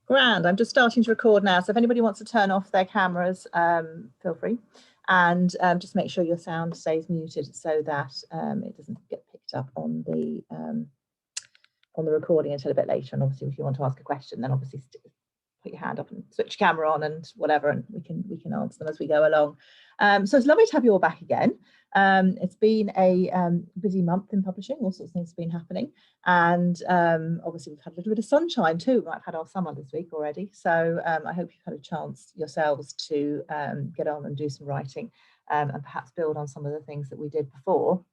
Grand. I'm just starting to record now, so if anybody wants to turn off their cameras, feel free, and just make sure your sound stays muted so that it doesn't get picked up on the recording until a bit later. And obviously, if you want to ask a question, then obviously put your hand up and switch your camera on and whatever, and we can answer them as we go along. So it's lovely to have you all back again. It's been a busy month in publishing. All sorts of things have been happening, and obviously we've had a little bit of sunshine too. We might have had our summer this week already, so I hope you've had a chance yourselves to get on and do some writing, and perhaps build on some of the things that we did before.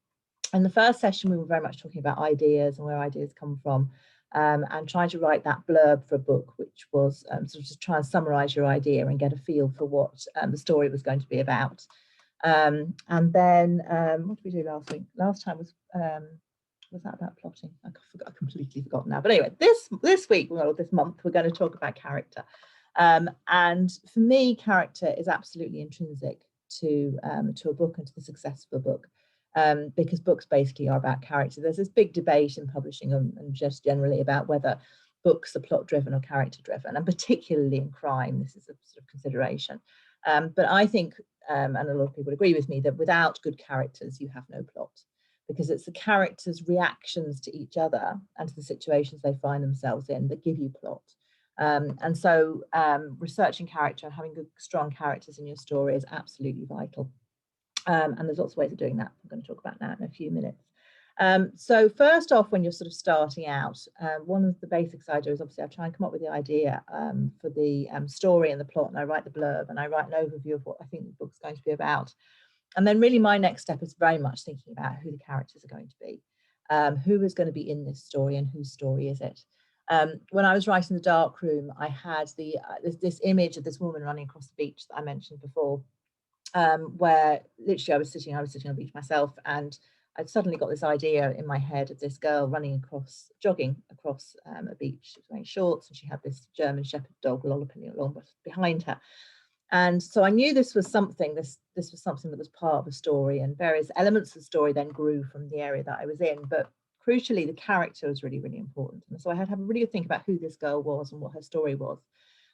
In the first session, we were very much talking about ideas and where ideas come from, and trying to write that blurb for a book, which was sort of to try and summarize your idea and get a feel for what the story was going to be about. And then what did we do last week? Last time was that about plotting? I completely forgotten now. But anyway, this week, well, this month, we're going to talk about character. And for me, character is absolutely intrinsic to a book and to the success of a book. Because books basically are about character. There's this big debate in publishing and just generally about whether books are plot driven or character driven, and particularly in crime, this is a sort of consideration. But I think, and a lot of people agree with me, that without good characters, you have no plot, because it's the characters' reactions to each other and to the situations they find themselves in that give you plot. And so researching character and having good, strong characters in your story is absolutely vital. And there's lots of ways of doing that. I'm going to talk about that in a few minutes. So first off, when you're sort of starting out, one of the basics I do is obviously I try and come up with the idea for the story and the plot, and I write the blurb and I write an overview of what I think the book's going to be about. And then really my next step is very much thinking about who the characters are going to be, who is going to be in this story and whose story is it. When I was writing The Dark Room, I had this image of this woman running across the beach that I mentioned before. Where literally I was sitting on the beach myself, and I'd suddenly got this idea in my head of this girl jogging across a beach. She was wearing shorts and she had this German Shepherd dog lolloping along behind her. And so I knew this was something that was part of the story, and various elements of the story then grew from the area that I was in. But crucially, the character was really, really important. And so I had to have a really good think about who this girl was and what her story was.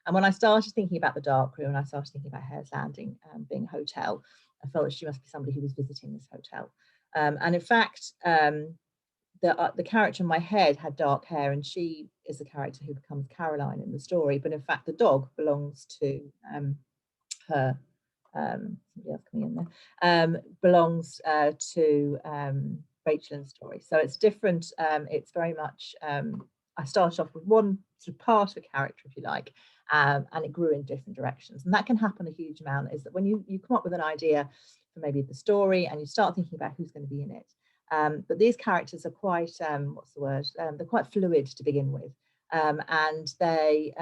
And when I started thinking about The Dark Room and I started thinking about Hare's Landing being a hotel, I felt that she must be somebody who was visiting this hotel. And in fact, the character in my head had dark hair, and she is the character who becomes Caroline in the story. But in fact, the dog belongs to her. Somebody else coming in there. Belongs to Rachel in the story. So it's different. It's very much. I started off with one sort of part of a character, if you like, and it grew in different directions. And that can happen a huge amount, is that when you come up with an idea for maybe the story and you start thinking about who's going to be in it. But these characters are quite, what's the word? They're quite fluid to begin with. And they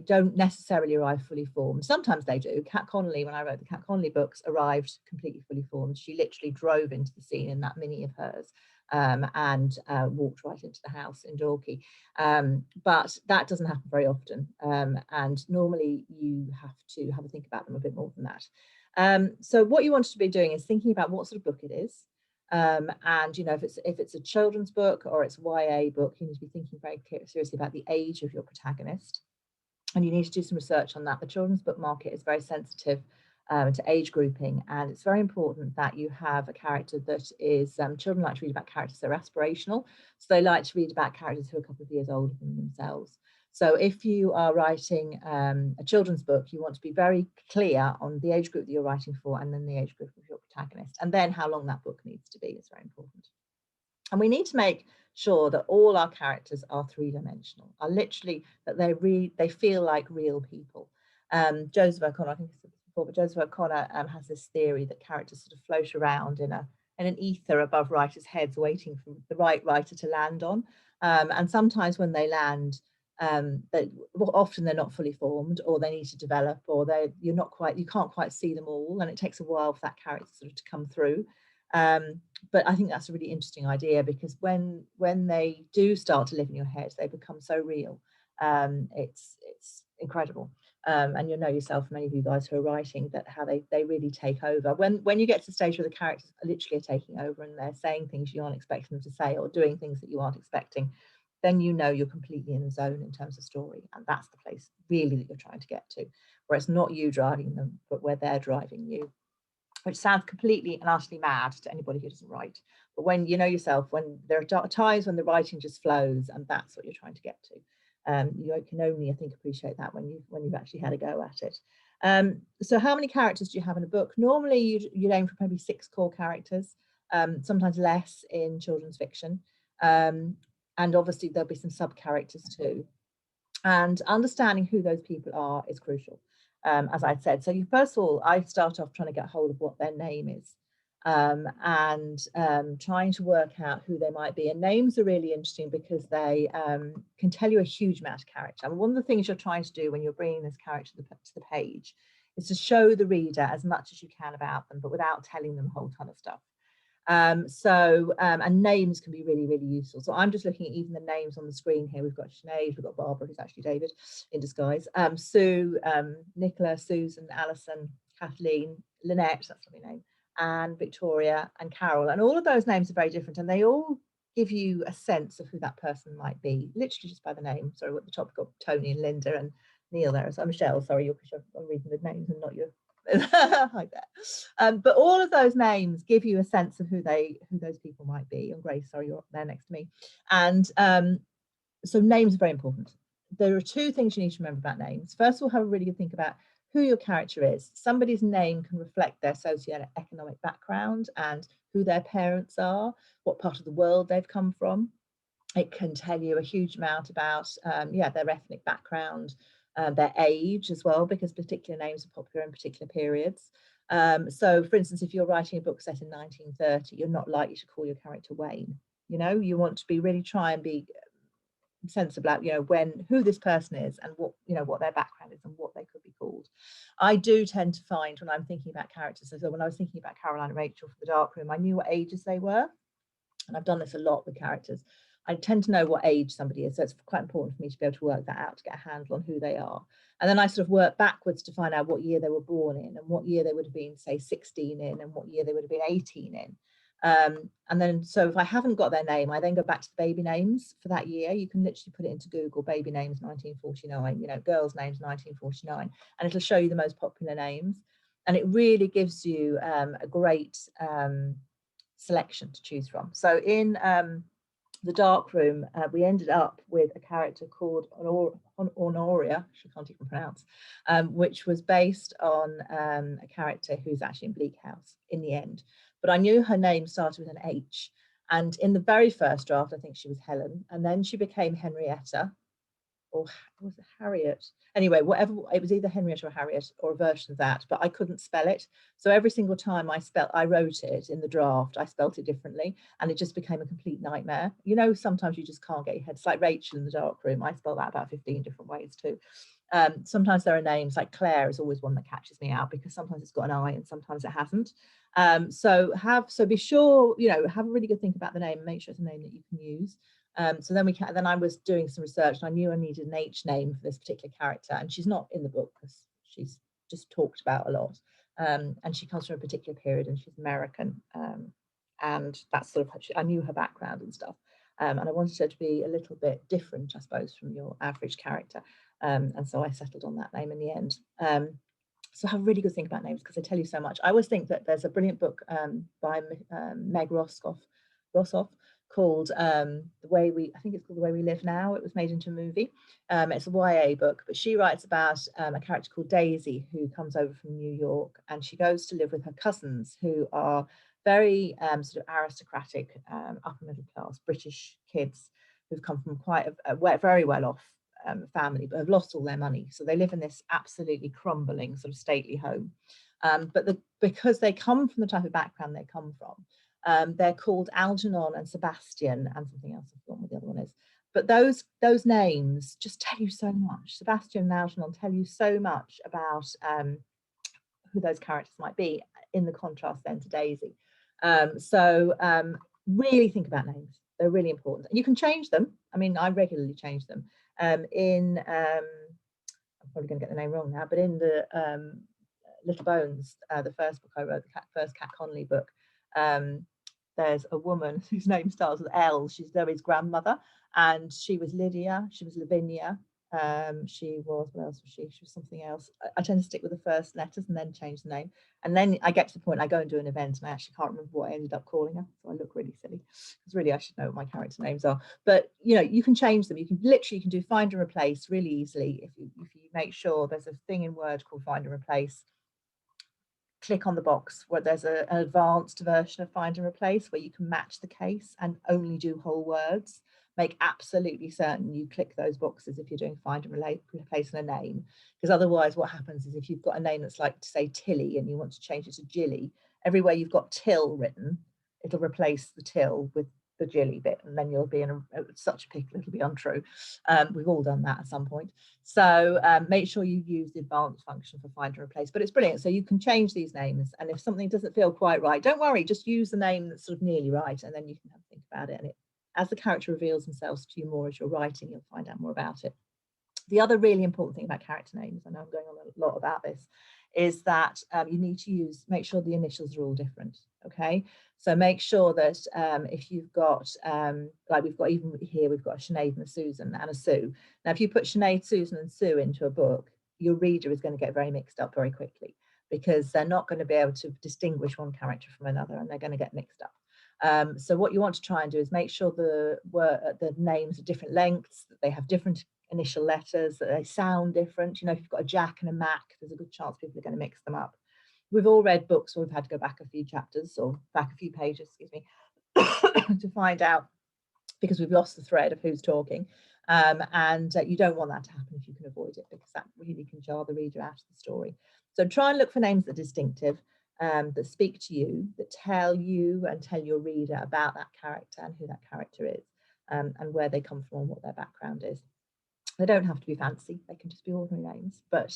don't necessarily arrive fully formed. Sometimes they do. Kat Connolly, when I wrote the Kat Connolly books, arrived completely fully formed. She literally drove into the scene in that Mini of hers. And walked right into the house in Dorky. But that doesn't happen very often. And normally you have to have a think about them a bit more than that. So what you want to be doing is thinking about what sort of book it is. And you know, if it's a children's book or it's YA book, you need to be thinking very seriously about the age of your protagonist. And you need to do some research on that. The children's book market is very sensitive to age grouping, and it's very important that you have a character that is, children like to read about characters that are aspirational, so they like to read about characters who are a couple of years older than themselves. So if you are writing a children's book, you want to be very clear on the age group that you're writing for, and then the age group of your protagonist, and then how long that book needs to be is very important. And we need to make sure that all our characters are three-dimensional, are literally that they feel like real people. Joseph O'Connor, I think I said this before, but Joseph O'Connor has this theory that characters sort of float around in an ether above writers' heads, waiting for the right writer to land on. And sometimes when they land, often they're not fully formed, or they need to develop, or you can't quite see them all, and it takes a while for that character sort of to come through. But I think that's a really interesting idea, because when they do start to live in your head, they become so real. It's incredible. And you'll know yourself, many of you guys who are writing, that how they really take over. When you get to the stage where the characters literally are taking over and they're saying things you aren't expecting them to say, or doing things that you aren't expecting, then you know you're completely in the zone in terms of story, and that's the place really that you're trying to get to, where it's not you driving them, but where they're driving you, which sounds completely and utterly mad to anybody who doesn't write. But when you know yourself, when there are times when the writing just flows, and that's what you're trying to get to. You can only, I think, appreciate that when you've actually had a go at it. So how many characters do you have in a book? Normally you'd aim for maybe 6 core characters, sometimes less in children's fiction. And obviously there'll be some sub characters too. And understanding who those people are is crucial, as I said. So first of all, I start off trying to get hold of what their name is, and trying to work out who they might be. And names are really interesting because they can tell you a huge amount of character. And one of the things you're trying to do when you're bringing this character to the page is to show the reader as much as you can about them, but without telling them a whole ton of stuff. And names can be really, really useful. So I'm just looking at even the names on the screen here. We've got Sinead, we've got Barbara, who's actually David in disguise, Sue, Nicola, Susan, Alison, Kathleen, Lynette, that's my name, and Victoria and Carol. And all of those names are very different, and they all give you a sense of who that person might be, literally just by the name. Sorry, at the top we've got Tony and Linda and Neil there. So Michelle, sorry, I'm reading the names and not your like that. But all of those names give you a sense of who those people might be. And Grace, sorry, you're there next to me. And so names are very important. There are 2 things you need to remember about names. First of all, have a really good think about who your character is. Somebody's name can reflect their socioeconomic background and who their parents are, what part of the world they've come from. It can tell you a huge amount about their ethnic background, their age as well, because particular names are popular in particular periods. So for instance, if you're writing a book set in 1930, you're not likely to call your character Wayne. You want to be really try and be sensible about who this person is and what their background is and what they could be called. I do tend to find when I'm thinking about characters, so when I was thinking about Caroline and Rachel for the Darkroom, I knew what ages they were, and I've done this a lot with characters. I tend to know what age somebody is, so it's quite important for me to be able to work that out, to get a handle on who they are. And then I sort of work backwards to find out what year they were born in and what year they would have been, say, 16 in and what year they would have been 18 in. And then, so if I haven't got their name, I then go back to the baby names for that year. You can literally put it into Google, baby names 1949, girls' names 1949, and it'll show you the most popular names. And it really gives you a great selection to choose from. So in the Darkroom, we ended up with a character called Honoria, which I can't even pronounce, which was based on a character who's actually in Bleak House in the end. But I knew her name started with an H. And in the very first draft, I think she was Helen, and then she became Henrietta, or was it Harriet? Anyway, whatever, it was either Henrietta or Harriet or a version of that, but I couldn't spell it. So every single time I wrote it in the draft, I spelt it differently, and it just became a complete nightmare. Sometimes you just can't get your head. It's like Rachel in the Darkroom. I spelled that about 15 different ways too. Sometimes there are names like Claire is always one that catches me out because sometimes it's got an I and sometimes it hasn't. So be sure, have a really good think about the name and make sure it's a name that you can use. So then I was doing some research and I knew I needed an H name for this particular character, and she's not in the book because she's just talked about a lot, and she comes from a particular period and she's American, and that's sort of, I knew her background and stuff, and I wanted her to be a little bit different, I suppose, from your average character, and so I settled on that name in the end. So have a really good think about names because they tell you so much. I always think that there's a brilliant book by Meg Rossoff called I think it's called The Way We Live Now. It was made into a movie. It's a YA book, but she writes about a character called Daisy who comes over from New York, and she goes to live with her cousins who are very sort of aristocratic, upper middle class British kids who've come from quite a very well off family, but have lost all their money. So they live in this absolutely crumbling sort of stately home. But because they come from the type of background they come from, they're called Algernon and Sebastian and something else. I forgot what the other one is. But those names just tell you so much. Sebastian and Algernon tell you so much about who those characters might be, in the contrast then to Daisy. Really think about names. They're really important. And you can change them. I mean, I regularly change them. I'm probably going to get the name wrong now, but in the Little Bones, the first book I wrote, the first Cat Connolly book, there's a woman whose name starts with L. She's Zoe's grandmother, and she was Lydia, she was Lavinia, she was, what else was she? She was something else. I tend to stick with the first letters and then change the name. And then I get to the point, I go and do an event, and I actually can't remember what I ended up calling her. So I look really silly, because really I should know what my character names are. But you know, you can change them. You can literally, you can do find and replace really easily. If you make sure there's a thing in Word called find and replace, click on the box where there's an advanced version of find and replace where you can match the case and only do whole words. Make absolutely certain you click those boxes if you're doing find and replace in a name, because otherwise what happens is if you've got a name that's like, to say Tilly, and you want to change it to Jilly, everywhere you've got till written, it'll replace the till with the Jilly bit, and then you'll be in such a pickle, it'll be untrue. We've all done that at some point. So make sure you use the advanced function for find and replace, but it's brilliant. So you can change these names, and if something doesn't feel quite right, don't worry, just use the name that's sort of nearly right, and then you can have a think about it. And as the character reveals themselves to you more as you're writing, you'll find out more about it. The other really important thing about character names, I know I'm going on a lot about this, is that you need to make sure the initials are all different. Okay, so make sure that if you've got, like we've got, even here, we've got a Sinead and a Susan and a Sue. Now, if you put Sinead, Susan and Sue into a book, your reader is going to get very mixed up very quickly, because they're not going to be able to distinguish one character from another, and they're going to get mixed up. So what you want to try and do is make sure the names are different lengths, that they have different initial letters, that they sound different. You know, if you've got a Jack and a Mac, there's a good chance people are going to mix them up. We've all read books where we've had to go back a few chapters, or back a few pages, excuse me, to find out, because we've lost the thread of who's talking. And you don't want that to happen if you can avoid it, because that really can jar the reader out of the story. So try and look for names that are distinctive, that speak to you, that tell you and tell your reader about that character and who that character is, and where they come from and what their background is. They don't have to be fancy, they can just be ordinary names, but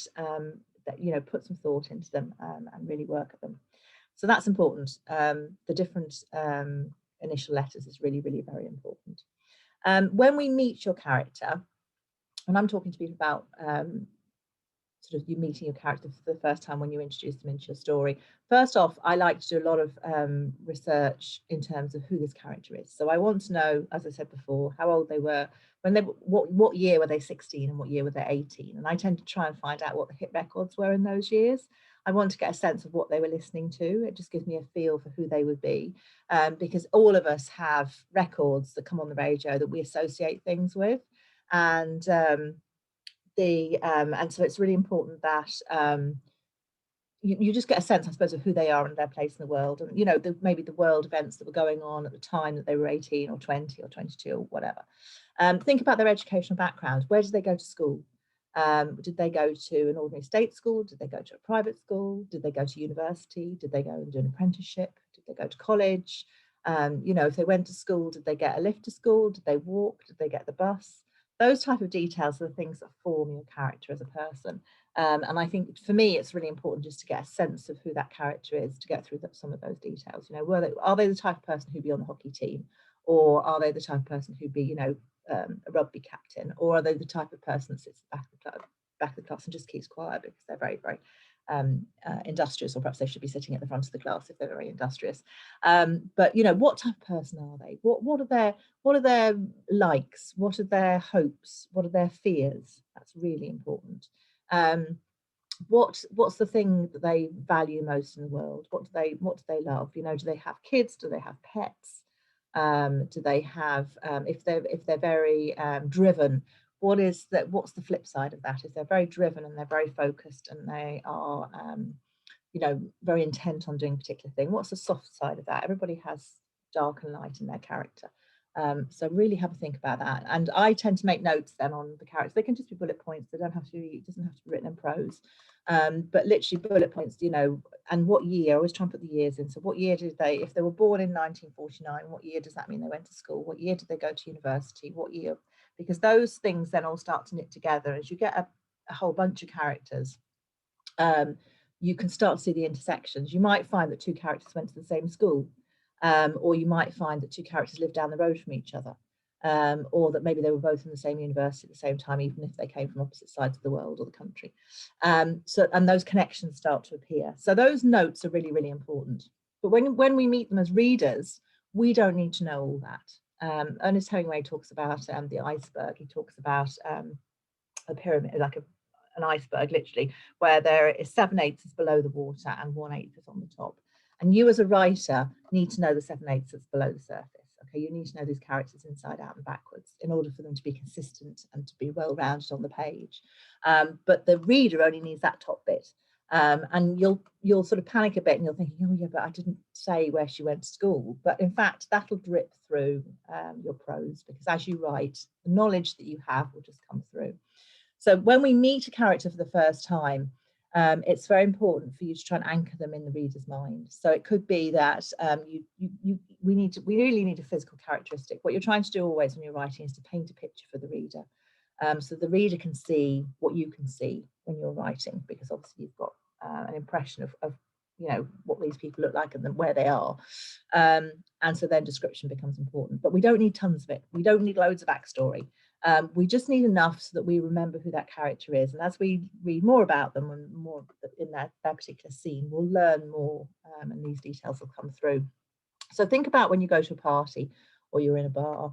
that, you know, put some thought into them and really work at them. So that's important. The different initial letters is really, really very important. When we meet your character, and I'm talking to people about sort of you meeting your character for the first time when you introduce them into your story. First off, I like to do a lot of research in terms of who this character is. So I want to know, as I said before, how old they were, when they, what year were they 16 and what year were they 18? And I tend to try and find out what the hit records were in those years. I want to get a sense of what they were listening to. It just gives me a feel for who they would be, because all of us have records that come on the radio that we associate things with. And so it's really important that you just get a sense, I suppose, of who they are and their place in the world, and you know, maybe the world events that were going on at the time that they were 18 or 20 or 22 or whatever. Think about their educational background. Where did they go to school? Did they go to an ordinary state school? Did they go to a private school? Did they go to university? Did they go and do an apprenticeship? Did they go to college? You know, if they went to school, did they get a lift to school? Did they walk? Did they get the bus? Those type of details are the things that form your character as a person. And I think for me, it's really important just to get a sense of who that character is, to get through some of those details. You know, are they the type of person who'd be on the hockey team? Or are they the type of person who'd be, you know, a rugby captain? Or are they the type of person that sits at the back of the class and just keeps quiet because they're very, very industrious, or perhaps they should be sitting at the front of the class if they're very industrious. But you know, what type of person are they? What are their likes? What are their hopes? What are their fears? That's really important. What's the thing that they value most in the world? What do they love? You know, do they have kids? Do they have pets? Do they have, if they're very driven, what's the flip side of that? If they're very driven and they're very focused and they are you know, very intent on doing a particular thing, what's the soft side of that? Everybody has dark and light in their character. So really have a think about that. And I tend to make notes then on the characters. They can just be bullet points. They don't have to be, it doesn't have to be written in prose. But literally bullet points, you know, and what year, I always try and put the years in. So what year did they, if they were born in 1949, what year does that mean they went to school? What year did they go to university? What year? Because those things then all start to knit together as you get a whole bunch of characters. You can start to see the intersections. You might find that two characters went to the same school, or you might find that two characters lived down the road from each other, or that maybe they were both in the same university at the same time, even if they came from opposite sides of the world or the country. And those connections start to appear. So those notes are really, really important. But when we meet them as readers, We don't need to know all that. Ernest Hemingway talks about the iceberg. He talks about a pyramid, like an iceberg, literally, where there is 7/8 is below the water and 1/8 is on the top. And you as a writer need to know the 7/8 that's below the surface. Okay, you need to know these characters inside out and backwards in order for them to be consistent and to be well-rounded on the page. But the reader only needs that top bit. And you'll sort of panic a bit and you're thinking, oh yeah, but I didn't say where she went to school. But in fact, that'll drip through your prose, because as you write, the knowledge that you have will just come through. So when we meet a character for the first time, it's very important for you to try and anchor them in the reader's mind. So it could be that we really need a physical characteristic. What you're trying to do always when you're writing is to paint a picture for the reader, so the reader can see what you can see when you're writing, because obviously you've got an impression of you know what these people look like and then where they are, and so then description becomes important. But we don't need tons of it. We don't need loads of backstory. We just need enough so that we remember who that character is, and as we read more about them and more in that particular scene, we'll learn more, and these details will come through. So think about when you go to a party or you're in a bar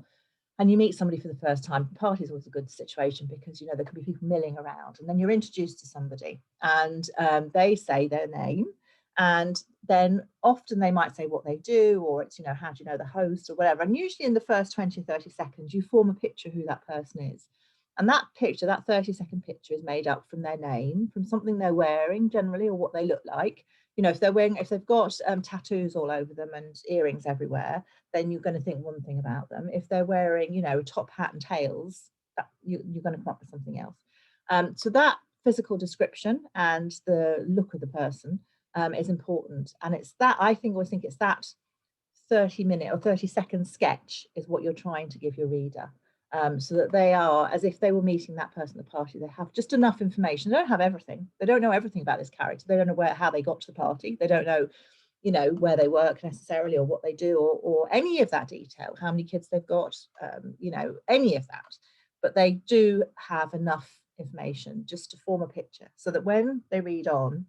and you meet somebody for the first time. Party is always a good situation because, you know, there can be people milling around, and then you're introduced to somebody and they say their name, and then often they might say what they do, or it's, you know, how do you know the host or whatever. And usually in the first 20, 30 seconds, you form a picture of who that person is. And that picture, that 30-second picture, is made up from their name, from something they're wearing generally, or what they look like. You know, if they've got tattoos all over them and earrings everywhere, then you're going to think one thing about them. If they're wearing, you know, top hat and tails, you're going to come up with something else. So that physical description and the look of the person is important. And it's that, I always think it's that 30-minute or 30-second sketch is what you're trying to give your reader. So that they are as if they were meeting that person at the party. They have just enough information. They don't have everything. They don't know everything about this character. They don't know how they got to the party. They don't know, you know, where they work necessarily, or what they do, or any of that detail, how many kids they've got, you know, any of that. But they do have enough information just to form a picture so that when they read on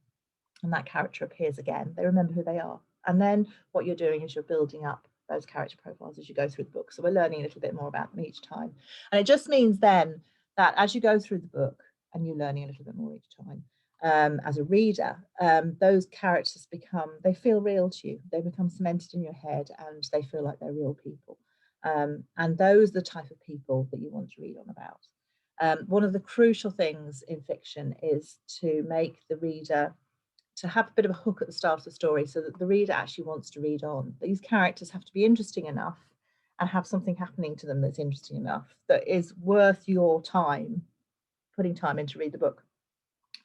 and that character appears again, they remember who they are. And then what you're doing is you're building up those character profiles as you go through the book. So we're learning a little bit more about them each time. And it just means then that as you go through the book and you're learning a little bit more each time, as a reader, those characters they feel real to you. They become cemented in your head and they feel like they're real people. And those are the type of people that you want to read on about. One of the crucial things in fiction is to make the reader to have a bit of a hook at the start of the story so that the reader actually wants to read on. These characters have to be interesting enough and have something happening to them that's interesting enough that is worth your time, putting time in to read the book.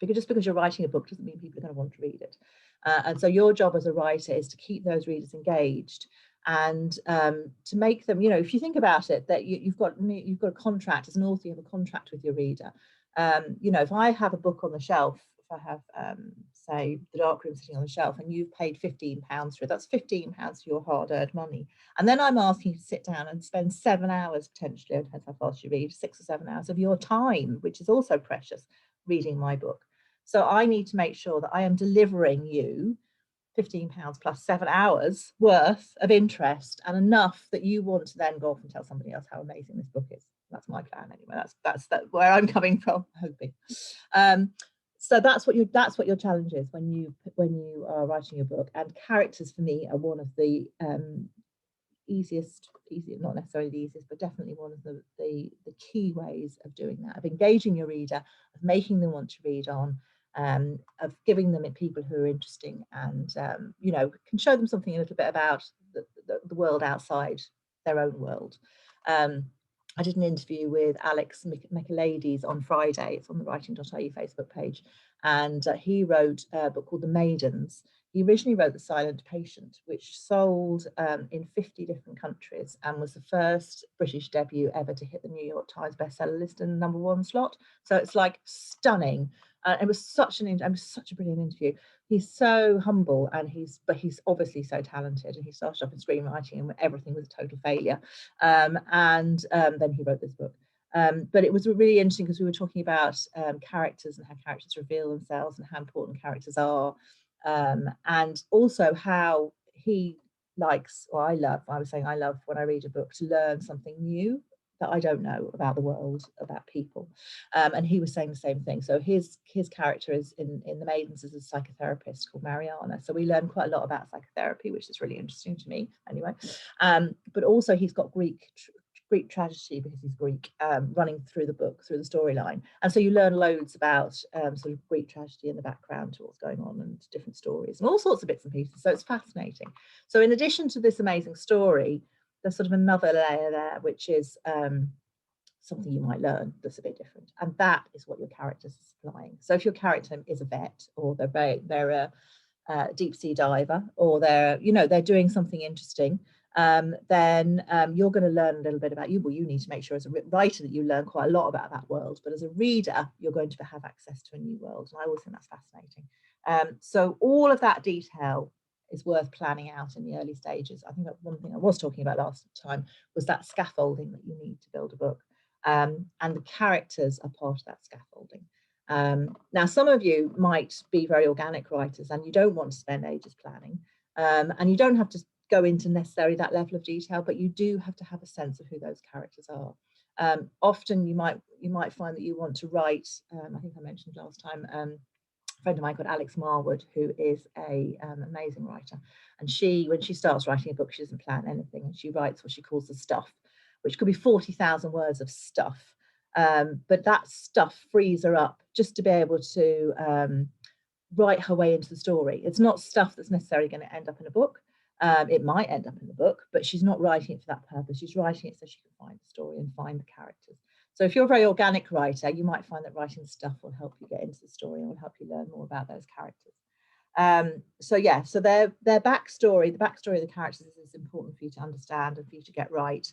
Because just because you're writing a book doesn't mean people are going to want to read it. And so your job as a writer is to keep those readers engaged and to make them, you know, if you think about it, that you've got a contract as an author, you have a contract with your reader. You know, if I have a book on the shelf, if I have, say, The Dark Room sitting on the shelf, and you've paid £15 for it, that's £15 for your hard-earned money. And then I'm asking you to sit down and spend 7 hours, potentially, depends how fast you read, 6 or 7 hours of your time, which is also precious, reading my book. So I need to make sure that I am delivering you £15 plus 7 hours worth of interest, and enough that you want to then go off and tell somebody else how amazing this book is. That's my plan anyway. That's where I'm coming from, hoping. So that's what your challenge is when you are writing your book. And characters for me are one of the easiest, not necessarily the easiest, but definitely one of the key ways of doing that, of engaging your reader, of making them want to read on, of giving them people who are interesting and you know, can show them something a little bit about the world outside their own world. I did an interview with Alex Michaelides on Friday. It's on the writing.ie Facebook page, and he wrote a book called The Maidens. He originally wrote The Silent Patient, which sold in 50 different countries and was the first British debut ever to hit the New York Times bestseller list in the #1 slot. So it's like stunning. It was such a brilliant interview. He's so humble, and he's obviously so talented. And he started off in screenwriting, and everything was a total failure. And then he wrote this book. But it was really interesting because we were talking about characters and how characters reveal themselves and how important characters are, and also how he likes, or I was saying I love when I read a book to learn something new that I don't know about the world, about people. And he was saying the same thing. So his character is in The Maidens is a psychotherapist called Mariana. So we learn quite a lot about psychotherapy, which is really interesting to me anyway. But also he's got Greek tragedy, because he's Greek, running through the book, through the storyline. And so you learn loads about sort of Greek tragedy in the background to what's going on, and different stories and all sorts of bits and pieces. So it's fascinating. So in addition to this amazing story, there's sort of another layer there, which is something you might learn that's a bit different. And that is what your characters are supplying. So if your character is a vet, or they're a deep sea diver, or they're doing something interesting, then you're going to learn a little bit about you. Well, you need to make sure as a writer that you learn quite a lot about that world, but as a reader, you're going to have access to a new world. And I always think that's fascinating. So all of that detail is worth planning out in the early stages. I think that one thing I was talking about last time was that scaffolding that you need to build a book. And the characters are part of that scaffolding. Now, some of you might be very organic writers and you don't want to spend ages planning, and you don't have to go into necessarily that level of detail, but you do have to have a sense of who those characters are. Often you might find that you want to write, I think I mentioned last time, a friend of mine called Alex Marwood, who is a amazing writer, and when she starts writing a book, she doesn't plan anything, and she writes what she calls the stuff, which could be 40,000 words of stuff. But that stuff frees her up just to be able to write her way into the story. It's not stuff that's necessarily going to end up in a book. It might end up in the book, but she's not writing it for that purpose. She's writing it so she can find the story and find the characters. So if you're a very organic writer, you might find that writing stuff will help you get into the story and will help you learn more about those characters. So yeah, so their backstory, the backstory of the characters is important for you to understand and for you to get right.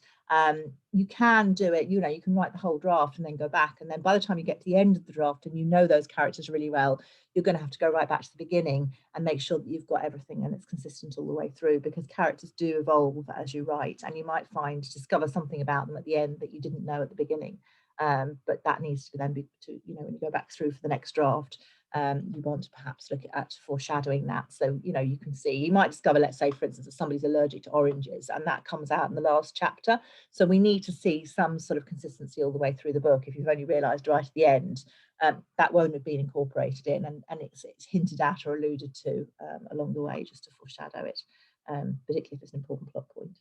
You can do it, you can write the whole draft and then go back, and then by the time you get to the end of the draft and you know those characters really well, you're going to have to go right back to the beginning and make sure that you've got everything and it's consistent all the way through, because characters do evolve as you write, and you might discover something about them at the end that you didn't know at the beginning. But that needs to then be, when you go back through for the next draft, you want to perhaps look at foreshadowing that. So, you can see, you might discover, let's say, for instance, that somebody's allergic to oranges, and that comes out in the last chapter. So we need to see some sort of consistency all the way through the book. If you've only realised right at the end, that won't have been incorporated in, and it's hinted at or alluded to along the way, just to foreshadow it, particularly if it's an important plot point.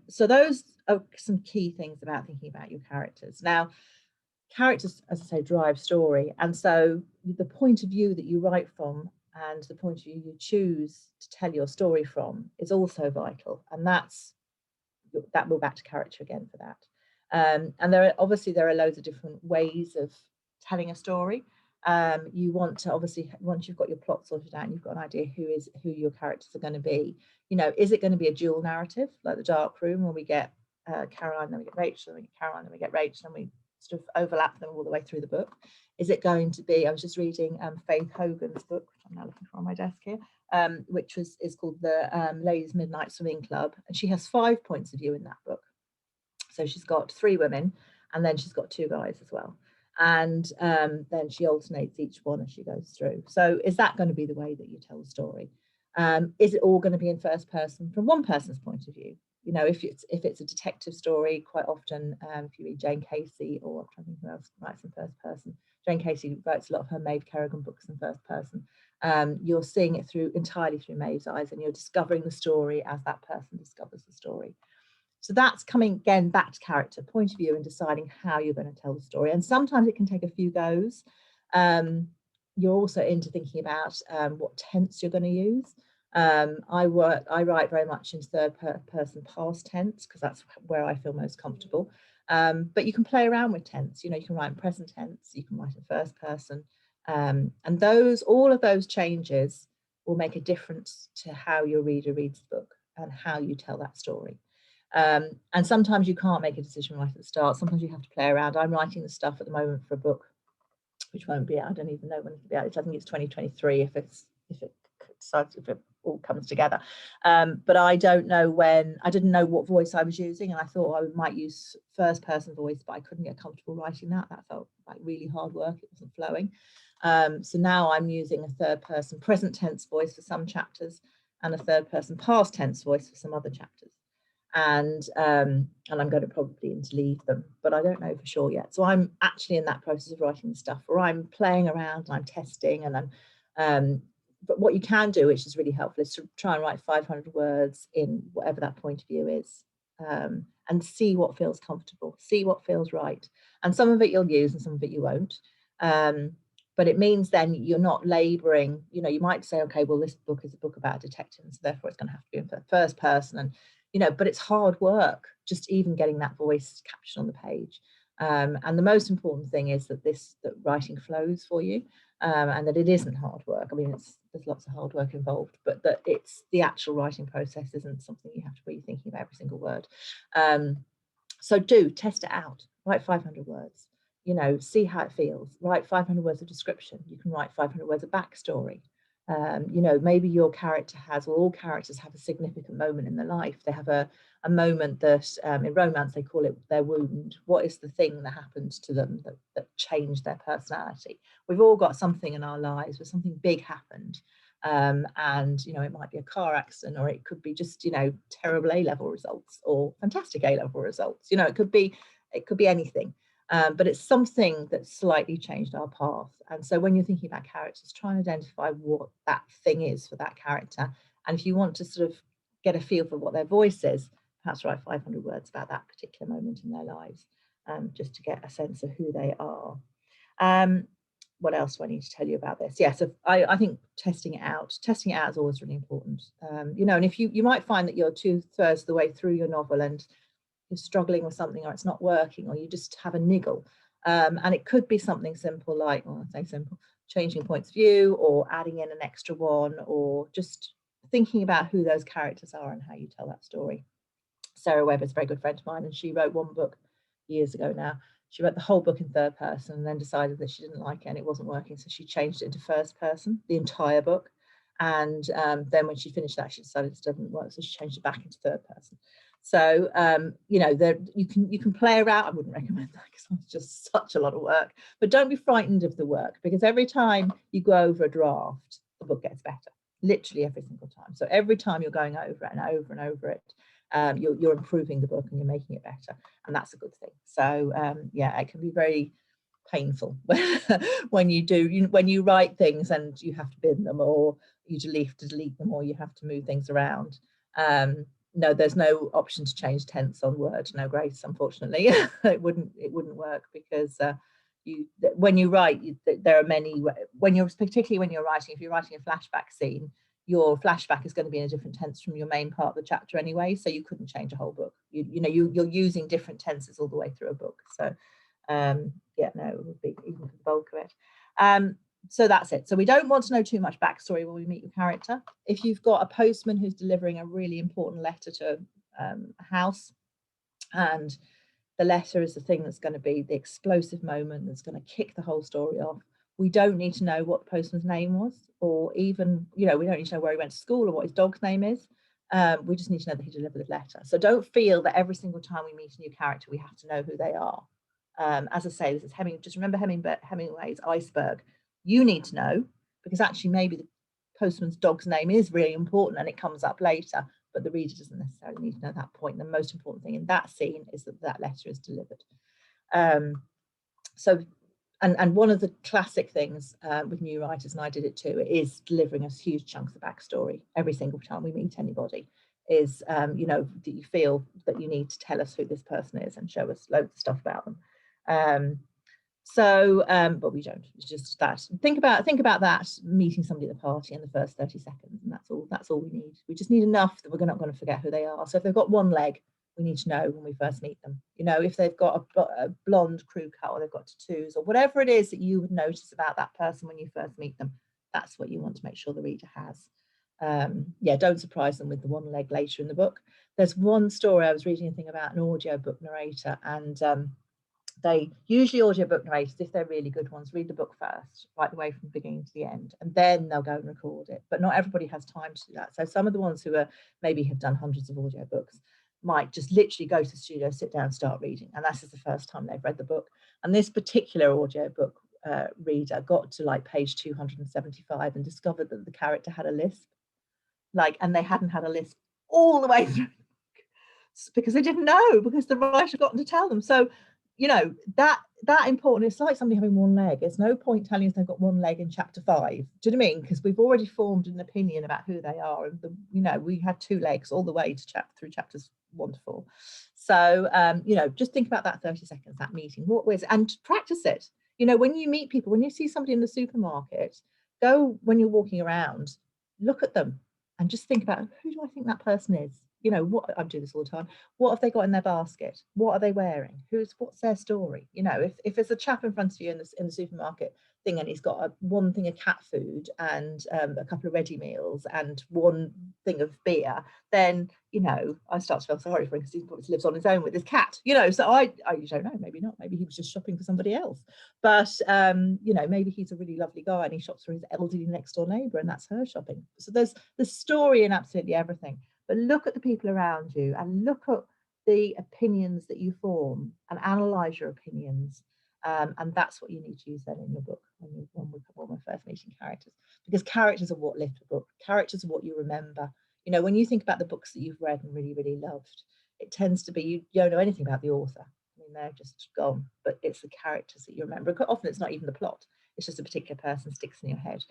So those are some key things about thinking about your characters. Now, characters, as I say, drive story, and so the point of view that you write from and the point of view you choose to tell your story from is also vital, and that we're back to character again for that. And there are loads of different ways of telling a story. You want to, obviously, once you've got your plot sorted out and you've got an idea who your characters are going to be, is it going to be a dual narrative like The Dark Room, where we get Caroline, then we get Rachel, then we get Caroline, then we get Rachel, and we sort of overlap them all the way through the book? Is it going to be, I was just reading Faith Hogan's book, which I'm now looking for on my desk here, which is called the Ladies Midnight Swimming Club, and she has 5 points of view in that book. So she's got 3 women, and then she's got 2 guys as well, and then she alternates each one as she goes through. So is that going to be the way that you tell the story? Is it all going to be in first person from one person's point of view? If it's a detective story, quite often, if you read Jane Casey, or I'm trying to think who else writes in first person, Jane Casey writes a lot of her Maeve Kerrigan books in first person. You're seeing it entirely through Maeve's eyes, and you're discovering the story as that person discovers the story. So that's coming again back to character, point of view, and deciding how you're going to tell the story. And sometimes it can take a few goes. You're also into thinking about what tense you're going to use. I write very much in third person past tense, because that's where I feel most comfortable. But you can play around with tense. You can write in present tense, you can write in first person, and all of those changes will make a difference to how your reader reads the book and how you tell that story. And sometimes you can't make a decision right at the start. Sometimes you have to play around. I'm writing the stuff at the moment for a book which won't be out. I don't even know when it'll be out. I think it's 2023 if it all comes together. But I don't know when. I didn't know what voice I was using, and I thought I might use first person voice, but I couldn't get comfortable writing that. That felt like really hard work. It wasn't flowing. So now I'm using a third person present tense voice for some chapters. and a third person past tense voice for some other chapters. And I'm going to probably interleave them, but I don't know for sure yet. So I'm actually in that process of writing the stuff where I'm playing around and I'm testing, and I'm but what you can do, which is really helpful, is to try and write 500 words in whatever that point of view is, and see what feels comfortable, see what feels right. And some of it you'll use and some of it you won't. But it means then you're not labouring, you know, you might say, okay, well, this book is a book about a detective, and so therefore it's going to have to be in first person. And, you know, but it's hard work, just even getting that voice captured on the page. And the most important thing is that that writing flows for you, and that it isn't hard work. I mean, there's lots of hard work involved, but that it's the actual writing process isn't something you have to be thinking about every single word. So do test it out, write 500 words, you know, see how it feels, write 500 words of description. You can write 500 words of backstory. You know, maybe your character has, well, all characters have a significant moment in their life. They have a moment that in romance they call it their wound. What is the thing that happened to them that changed their personality? We've all got something in our lives where something big happened, and you know, it might be a car accident, or it could be just, you know, terrible A-level results or fantastic A-level results. You know, it could be anything. But it's something that slightly changed our path. And so when you're thinking about characters, try and identify what that thing is for that character. And if you want to sort of get a feel for what their voice is, perhaps write 500 words about that particular moment in their lives, just to get a sense of who they are. What else do I need to tell you about this? Yeah, so I think testing it out is always really important. You know, and if you might find that you're 2/3 of the way through your novel and you're struggling with something, or it's not working, or you just have a niggle. And it could be something simple like, well, I say simple, changing points of view, or adding in an extra one, or just thinking about who those characters are and how you tell that story. Sarah Webber's a very good friend of mine, and she wrote one book years ago now. She wrote the whole book in third person and then decided that she didn't like it and it wasn't working. So she changed it into first person, the entire book. And then when she finished that, she decided it didn't work. So she changed it back into third person. So, you know, you can play around. I wouldn't recommend that because it's just such a lot of work. But don't be frightened of the work, because every time you go over a draft, the book gets better, literally every single time. So every time you're going over it and over and over it, you're improving the book and you're making it better, and that's a good thing. So yeah, it can be very painful when you write things and you have to bin them, or you delete them, or you have to move things around. No, there's no option to change tense on Word. No grace, unfortunately. it wouldn't work, because when you write, there are many, particularly when you're writing, if you're writing a flashback scene, your flashback is going to be in a different tense from your main part of the chapter anyway, so you couldn't change a whole book. You're using different tenses all the way through a book. So yeah, no, it would be even for the bulk of it. So that's it. So we don't want to know too much backstory when we meet your character. If you've got a postman who's delivering a really important letter to a house, and the letter is the thing that's going to be the explosive moment that's going to kick the whole story off, we don't need to know what the postman's name was, or even, you know, we don't need to know where he went to school or what his dog's name is. We just need to know that he delivered the letter. So don't feel that every single time we meet a new character, we have to know who they are. As I say, this is just remember Hemingway's Iceberg. You need to know, because actually maybe the postman's dog's name is really important and it comes up later, but the reader doesn't necessarily need to know that point. The most important thing in that scene is that letter is delivered. So, and one of the classic things with new writers, and I did it too, is delivering us huge chunks of backstory every single time we meet anybody. Is you know, that you feel that you need to tell us who this person is and show us loads of stuff about them. But we don't. It's just that. Think about that, meeting somebody at the party in the first 30 seconds, and that's all we need. We just need enough that we're not going to forget who they are. So if they've got one leg, we need to know when we first meet them. You know, if they've got a blonde crew cut, or they've got tattoos, or whatever it is that you would notice about that person when you first meet them, that's what you want to make sure the reader has. Yeah, don't surprise them with the one leg later in the book. There's one story I was reading a thing about an audiobook narrator, and they usually audiobook narrators, if they're really good ones, read the book first, right the way from the beginning to the end, and then they'll go and record it. But not everybody has time to do that. So some of the ones who maybe have done hundreds of audiobooks might just literally go to the studio, sit down, start reading, and that's the first time they've read the book. And this particular audiobook reader got to like page 275 and discovered that the character had a lisp. like, and they hadn't had a list all the way through because they didn't know, because the writer had gotten to tell them. So, you know, that important. It's like somebody having one leg. There's no point telling us they've got one leg in chapter 5. Do you know what I mean? Because we've already formed an opinion about who they are. And you know, we had 2 legs all the way to through chapters 1 to 4. So you know, just think about that 30 seconds, that meeting. What was, and practice it. You know, when you meet people, when you see somebody in the supermarket, go, when you're walking around, look at them and just think about, who do I think that person is? You know, what, I do this all the time. What have they got in their basket? What are they wearing? What's their story? You know, if there's a chap in front of you in the supermarket thing, and he's got one thing of cat food and a couple of ready meals and one thing of beer, then, you know, I start to feel sorry for him, because he probably lives on his own with his cat. You know, so I don't know, maybe not. Maybe he was just shopping for somebody else. But you know, maybe he's a really lovely guy and he shops for his elderly next door neighbour, and that's her shopping. So there's the story in absolutely everything. But look at the people around you and look at the opinions that you form and analyse your opinions. And that's what you need to use then in your book when we're first meeting characters, because characters are what lift a book. Characters are what you remember. You know, when you think about the books that you've read and really, really loved, it tends to be, you don't know anything about the author. I mean, they're just gone, but it's the characters that you remember. Often it's not even the plot. It's just a particular person sticks in your head.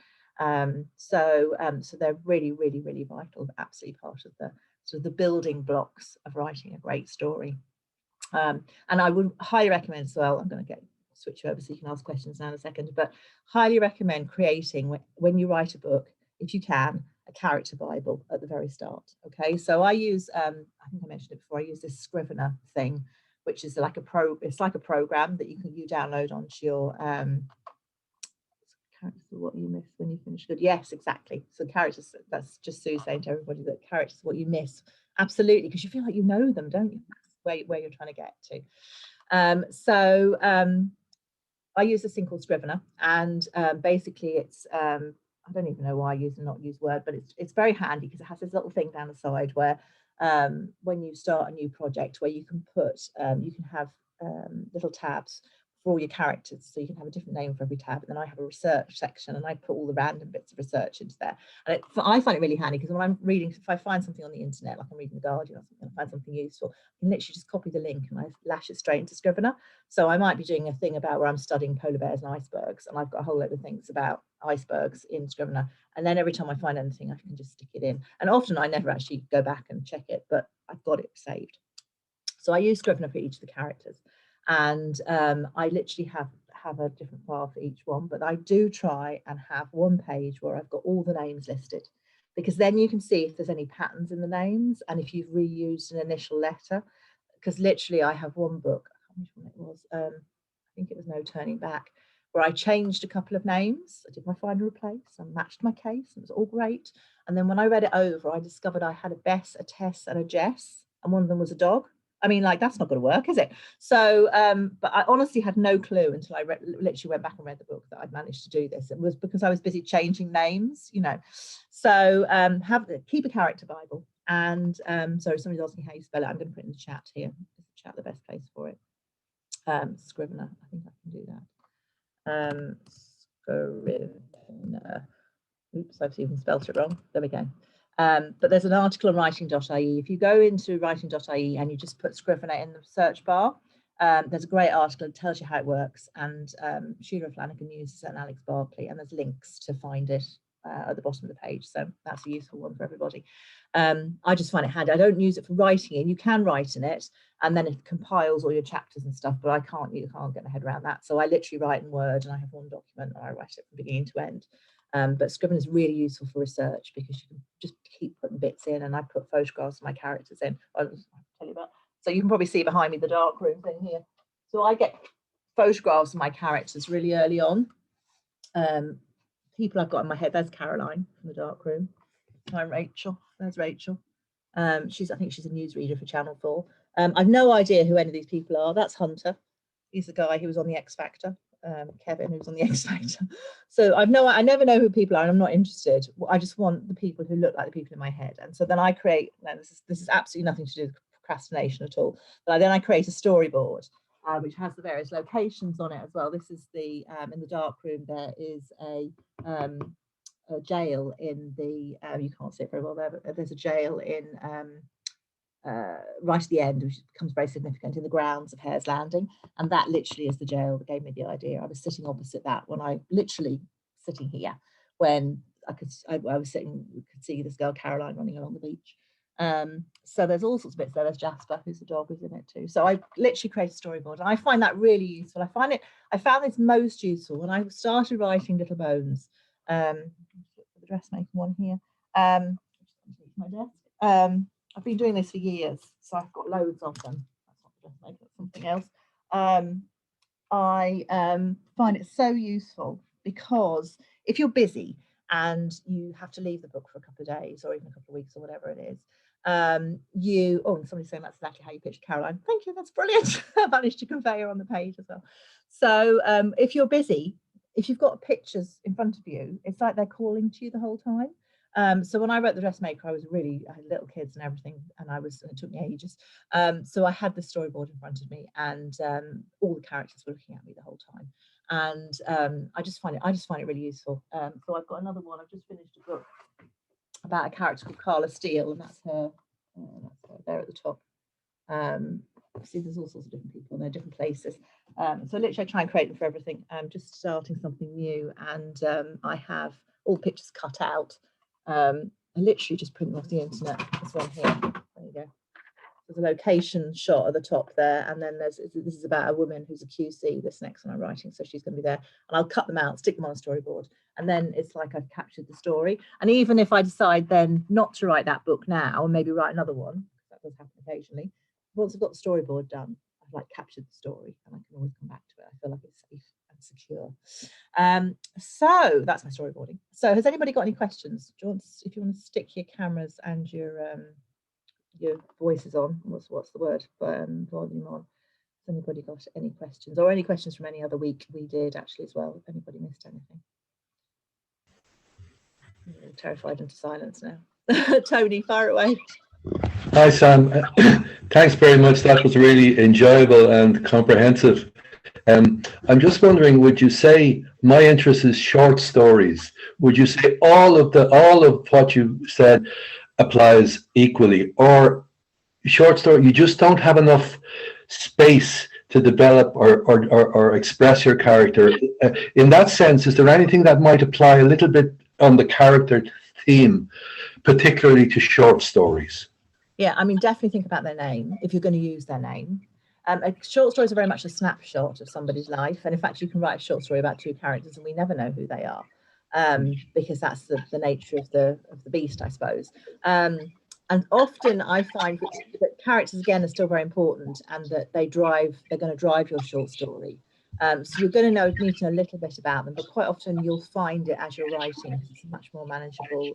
So they're really, really, really vital, absolutely part of the sort of the building blocks of writing a great story. And I would highly recommend as well, I'm going to switch you over so you can ask questions now in a second, but highly recommend creating, when you write a book, if you can, a character Bible at the very start. Okay, so I use, I think I mentioned it before, I use this Scrivener thing, which is like it's like a program that you download onto your characters are what you miss when you finish good. Yes, exactly. So characters, that's just Sue saying to everybody that characters are what you miss. Absolutely, because you feel like you know them, don't you? That's where you're trying to get to. I use this thing called Scrivener, and basically it's I don't even know why I use and not use Word, but it's very handy because it has this little thing down the side where when you start a new project, where you can put you can have little tabs for all your characters, so you can have a different name for every tab. And then I have a research section, and I put all the random bits of research into there. And I find it really handy, because when I'm reading, if I find something on the internet, like I'm reading The Guardian or something, I find something useful, I can literally just copy the link and I lash it straight into Scrivener. So I might be doing a thing about where I'm studying polar bears and icebergs, and I've got a whole load of things about icebergs in Scrivener. And then every time I find anything, I can just stick it in. And often I never actually go back and check it, but I've got it saved. So I use Scrivener for each of the characters. And I literally have a different file for each one, but I do try and have one page where I've got all the names listed, because then you can see if there's any patterns in the names and if you've reused an initial letter. Because literally I have one book, I can't remember which one it was, I think it was No Turning Back, where I changed a couple of names. I did my find and replace and matched my case, and it was all great. And then when I read it over, I discovered I had a Bess, a Tess and a Jess, and one of them was a dog. I mean, like, that's not going to work, is it? So, but I honestly had no clue until I literally went back and read the book that I'd managed to do this. It was because I was busy changing names, you know. So keep a character Bible. And sorry, somebody's asking how you spell it. I'm going to put it in the chat here. Is the chat the best place for it? Scrivener. I think I can do that. Scrivener. Oops, I've even spelt it wrong. There we go. But there's an article on writing.ie. If you go into writing.ie and you just put Scrivener in the search bar, there's a great article that tells you how it works. And Sheila Flanagan uses it and Alex Barkley, and there's links to find it at the bottom of the page. So that's a useful one for everybody. I just find it handy. I don't use it for writing in. You can write in it, and then it compiles all your chapters and stuff, but you can't get my head around that. So I literally write in Word, and I have one document and I write it from beginning to end. But Scrivener is really useful for research, because you can just keep putting bits in, and I put photographs of my characters in. I'll tell you about. So you can probably see behind me the dark room thing here. So I get photographs of my characters really early on. People I've got in my head. There's Caroline from the dark room. Hi, Rachel. There's Rachel. I think she's a newsreader for Channel 4. I've no idea who any of these people are. That's Hunter. He's the guy who was on the X Factor. Kevin, who's on the X Factor. So I never know who people are, and I'm not interested. I just want the people who look like the people in my head. And so then I create, now this is absolutely nothing to do with procrastination at all, but then I create a storyboard which has the various locations on it as well. This is the in the dark room, there is a a jail in the, you can't see it very well there, but there's a jail in right at the end, which becomes very significant, in the grounds of Hare's Landing, and that literally is the jail that gave me the idea. I was sitting opposite that when I literally sitting here when I was sitting, you could see this girl Caroline running along the beach. So there's all sorts of bits there. There's Jasper, who's the dog, who's in it too. So I literally created a storyboard, and I find that really useful. I found this most useful when I started writing Little Bones. The dressmaker one here. My desk. I've been doing this for years, so I've got loads of them. That's not the dressmaker, that's something else. I find it so useful because if you're busy and you have to leave the book for a couple of days or even a couple of weeks or whatever it is, somebody's saying that's exactly how you picture Caroline. Thank you, that's brilliant. I managed to convey her on the page as well. So if you're busy, if you've got pictures in front of you, it's like they're calling to you the whole time. So when I wrote The Dressmaker, I had little kids and everything, and it took me ages. So I had the storyboard in front of me, and all the characters were looking at me the whole time. And I just find it really useful. So I've got another one. I've just finished a book about a character called Carla Steele, and that's her there at the top. See, there's all sorts of different people, and they're different places. So literally I try and create them for everything. I'm just starting something new, and I have all pictures cut out. I literally just print them off the internet. This one here, there you go. There's a location shot at the top there, and then this is about a woman who's a QC, this next one I'm writing, so she's going to be there, and I'll cut them out, stick them on a storyboard, and then it's like I've captured the story. And even if I decide then not to write that book now and maybe write another one, that does happen occasionally, once I've got the storyboard done, I've like captured the story and I can always come back to it. I feel like it's safe and secure. So that's my storyboarding. So has anybody got any questions? Do you want if you want to stick your cameras and your voices on, what's the word, volume on? Has anybody got any questions, or any questions from any other week we did actually as well? If anybody missed anything? I'm terrified into silence now. Tony, fire away. Hi Sam, thanks very much. That was really enjoyable and comprehensive. I'm just wondering, would you say my interest is short stories? Would you say all of what you said applies equally, or short story you just don't have enough space to develop or express your character? In that sense, is there anything that might apply a little bit on the character theme, particularly to short stories? Yeah, I mean, definitely think about their name if you're going to use their name. Short stories are very much a snapshot of somebody's life, and in fact you can write a short story about two characters and we never know who they are, because that's the nature of the beast, I suppose. And often I find that characters again are still very important, and that they're going to drive your short story. So you're going to need to know a little bit about them, but quite often you'll find it as you're writing, because it's a much more manageable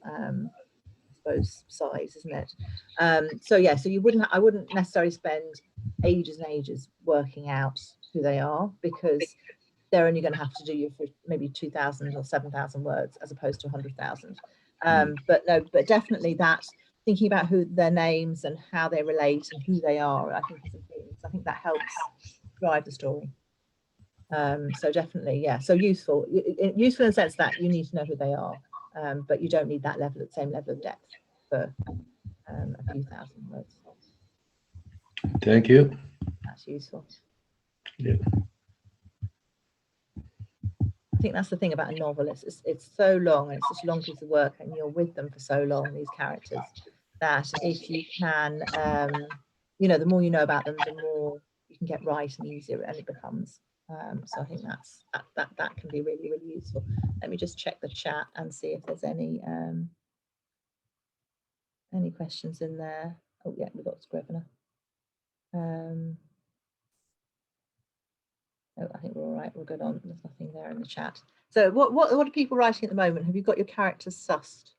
size, isn't it? So yeah, so I wouldn't necessarily spend ages and ages working out who they are, because they're only going to have to do you for maybe 2,000 or 7,000 words as opposed to 100,000. But definitely that thinking about who their names and how they relate and who they are, I think is important. I think that helps drive the story. So definitely, yeah. So useful in the sense that you need to know who they are. But you don't need that same level of depth for a few thousand words. Thank you. That's useful. Yeah. I think that's the thing about a novel. It's so long, and it's such a long piece of work, and you're with them for so long, these characters, that if you can, the more you know about them, the more you can get right and easier, and it becomes. So I think that can be really, really useful. Let me just check the chat and see if there's any questions in there. Oh yeah, we've got Scrivener. Oh, I think we're all right. We're good on. There's nothing there in the chat. So what are people writing at the moment? Have you got your characters sussed?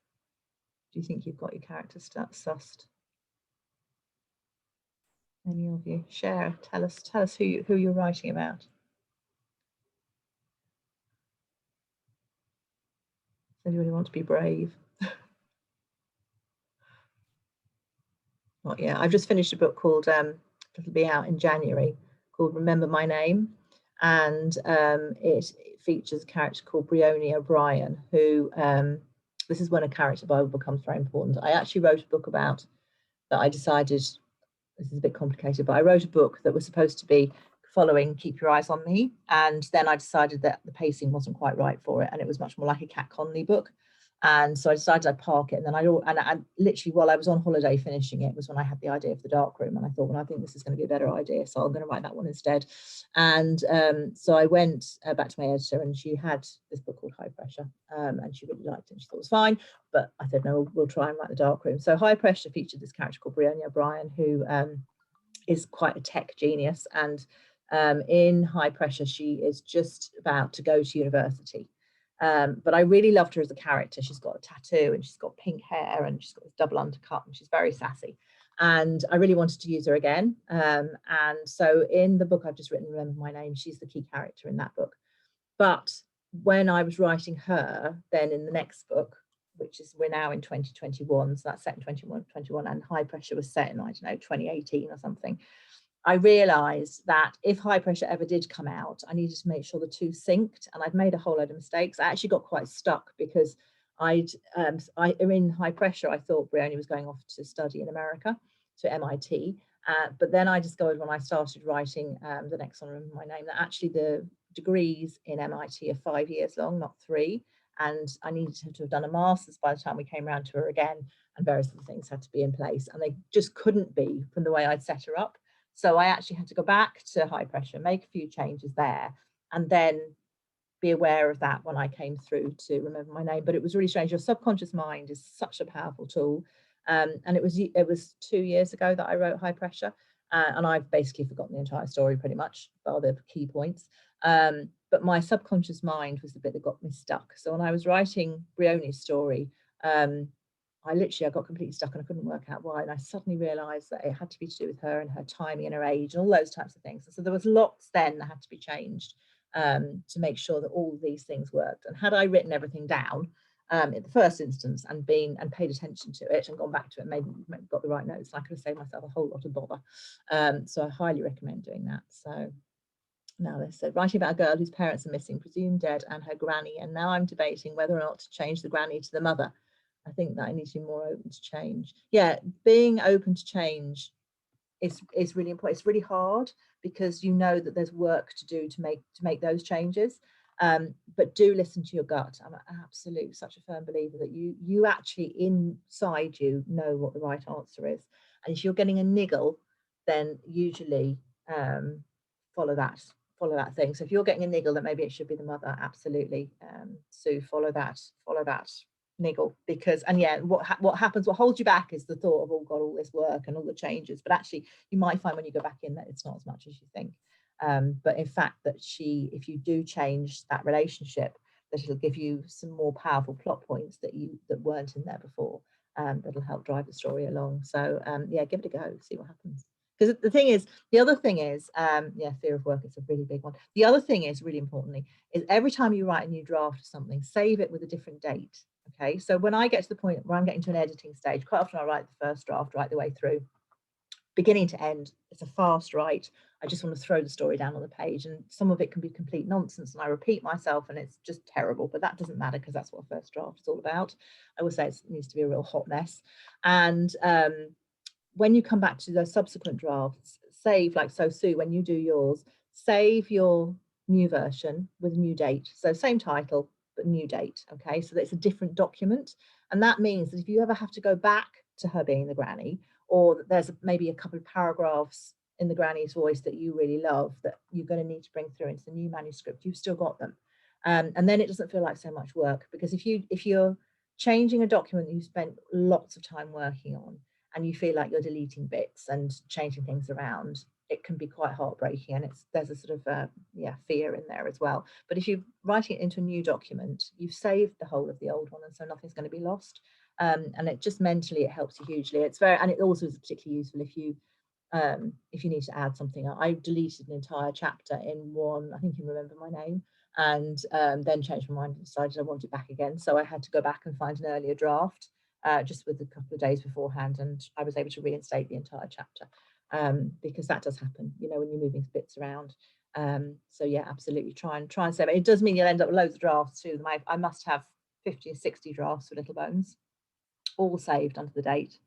Do you think you've got your characters sussed? Any of you? Share. Tell us who you're writing about. Does anybody want to be brave? Not yet. I've just finished a book called it'll be out in January, called Remember My Name, and it features a character called Briony O'Brien, who this is when a character Bible becomes very important. I actually wrote a book about that. I decided, this is a bit complicated, but I wrote a book that was supposed to be following Keep Your Eyes on Me, and then I decided that the pacing wasn't quite right for it, and it was much more like a Kat Conley book. And so I decided I'd park it, and then I literally, while I was on holiday finishing it, was when I had the idea for the dark room, and I thought, well, I think this is going to be a better idea, so I'm going to write that one instead. And so I went back to my editor, and she had this book called High Pressure, and she really liked it, and she thought it was fine, but I said, no, we'll try and write the dark room. So High Pressure featured this character called Brienne O'Brien, who is quite a tech genius, and in High Pressure, she is just about to go to university. But I really loved her as a character. She's got a tattoo, and she's got pink hair, and she's got this double undercut, and she's very sassy. And I really wanted to use her again. And so in the book I've just written, Remember My Name, she's the key character in that book. But when I was writing her, then in the next book, which is, we're now in 2021, so that's set in 2021, and High Pressure was set in, I don't know, 2018 or something. I realized that if High Pressure ever did come out, I needed to make sure the two synced, and I'd made a whole load of mistakes. I actually got quite stuck because in High Pressure, I thought Briony was going off to study in America, to MIT. But then I discovered when I started writing the next one, Remember My Name, that actually the degrees in MIT are 5 years long, not 3. And I needed to have done a master's by the time we came around to her again, and various other things had to be in place, and they just couldn't be from the way I'd set her up. So I actually had to go back to High Pressure, make a few changes there, and then be aware of that when I came through to Remember My Name. But it was really strange. Your subconscious mind is such a powerful tool. And it was 2 years ago that I wrote High Pressure, and I've basically forgotten the entire story pretty much, bar the key points. But my subconscious mind was the bit that got me stuck. So when I was writing Briony's story, I got completely stuck, and I couldn't work out why. And I suddenly realized that it had to be to do with her and her timing and her age and all those types of things. So there was lots then that had to be changed to make sure that all these things worked. And had I written everything down in the first instance and paid attention to it and gone back to it, maybe got the right notes, I could have saved myself a whole lot of bother. So I highly recommend doing that. So now they said, writing about a girl whose parents are missing, presumed dead, and her granny, and now I'm debating whether or not to change the granny to the mother. I think that I need to be more open to change. Yeah, being open to change is really important. It's really hard because you know that there's work to do to make those changes. But do listen to your gut. I'm absolutely such a firm believer that you actually inside you know what the right answer is. And if you're getting a niggle, then usually follow that thing. So if you're getting a niggle that maybe it should be the mother, absolutely, Sue, follow that niggle, because what happens, what holds you back is the thought of, oh god, all this work and all the changes. But actually you might find when you go back in that it's not as much as you think. But in fact that if you do change that relationship, that it'll give you some more powerful plot points that weren't in there before, that'll help drive the story along. So give it a go, see what happens. Because the other thing is, fear of work, it's a really big one. The other thing is, really importantly, is every time you write a new draft of something, save it with a different date. Okay, so when I get to the point where I'm getting to an editing stage, quite often I write the first draft right the way through, beginning to end. It's a fast write. I just want to throw the story down on the page, and some of it can be complete nonsense, and I repeat myself, and it's just terrible. But that doesn't matter, because that's what a first draft is all about. I would say it needs to be a real hot mess. And when you come back to the subsequent drafts, save, like so Sue, when you do yours, save your new version with a new date. So same title, but new date. Okay, so that it's a different document. And that means that if you ever have to go back to her being the granny, or that there's maybe a couple of paragraphs in the granny's voice that you really love that you're going to need to bring through into the new manuscript, you've still got them. And then it doesn't feel like so much work, because if you're changing a document that you spent lots of time working on, and you feel like you're deleting bits and changing things around, it can be quite heartbreaking, and there's a sort of fear in there as well. But if you're writing it into a new document, you've saved the whole of the old one, and so nothing's going to be lost. And it just mentally, it helps you hugely. And it also is particularly useful if you need to add something. I deleted an entire chapter in Remember My Name, and then changed my mind and decided I wanted it back again. So I had to go back and find an earlier draft, just with a couple of days beforehand, and I was able to reinstate the entire chapter, because that does happen, when you're moving bits around. So yeah, absolutely try and save it. It does mean you'll end up with loads of drafts too. I must have 50 or 60 drafts for Little Bones, all saved under the date.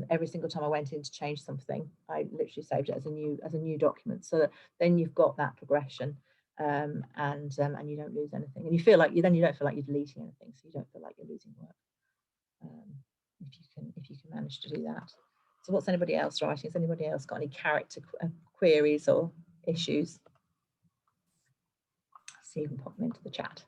Every single time I went in to change something, I literally saved it as a new document, so that then you've got that progression, and you don't lose anything, and you feel like you don't feel like you're deleting anything, so you don't feel like you're losing work, if you can manage to do that. So what's anybody else writing? Has anybody else got any character queries or issues? See, you can pop them into the chat.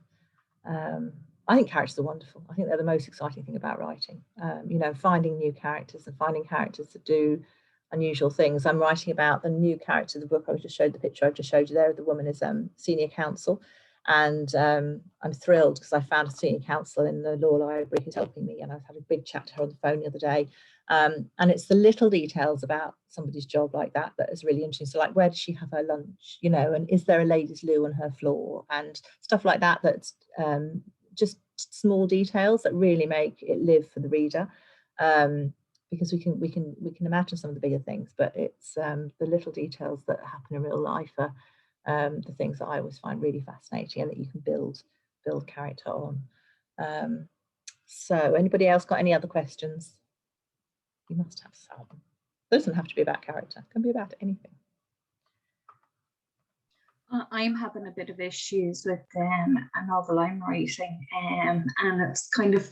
I think characters are wonderful. I think they're the most exciting thing about writing. You know, finding new characters and finding characters that do unusual things. I'm writing about the new character of the book. I just showed the picture I just showed you there. The woman is senior counsel, and I'm thrilled because I found a senior counsel in the law library who's helping me, and I've had a big chat to her on the phone the other day. And it's the little details about somebody's job like that that is really interesting. So like, where does she have her lunch, you know, and is there a ladies' loo on her floor, and stuff like that. That's just small details that really make it live for the reader, because we can imagine some of the bigger things, but it's the little details that happen in real life are the things that I always find really fascinating, and that you can build character on. So anybody else got any other questions? You must have some. It doesn't have to be about character, it can be about anything. I'm having a bit of issues with a novel I'm writing, and it's kind of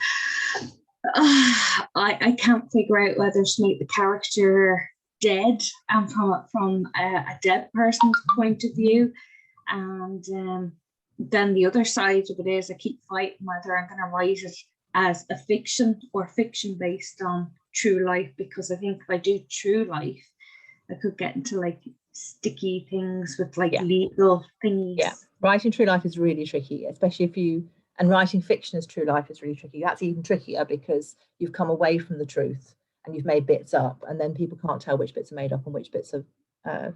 I can't figure out whether to make the character dead and from a dead person's point of view, and then the other side of it is I keep fighting whether I'm going to write it as a fiction or fiction based on true life, because I think if I do true life, I could get into like sticky things with like legal things. Yeah, writing true life is really tricky, especially if you, and writing fiction as true life is really tricky. That's even trickier because you've come away from the truth and you've made bits up, and then people can't tell which bits are made up and which bits are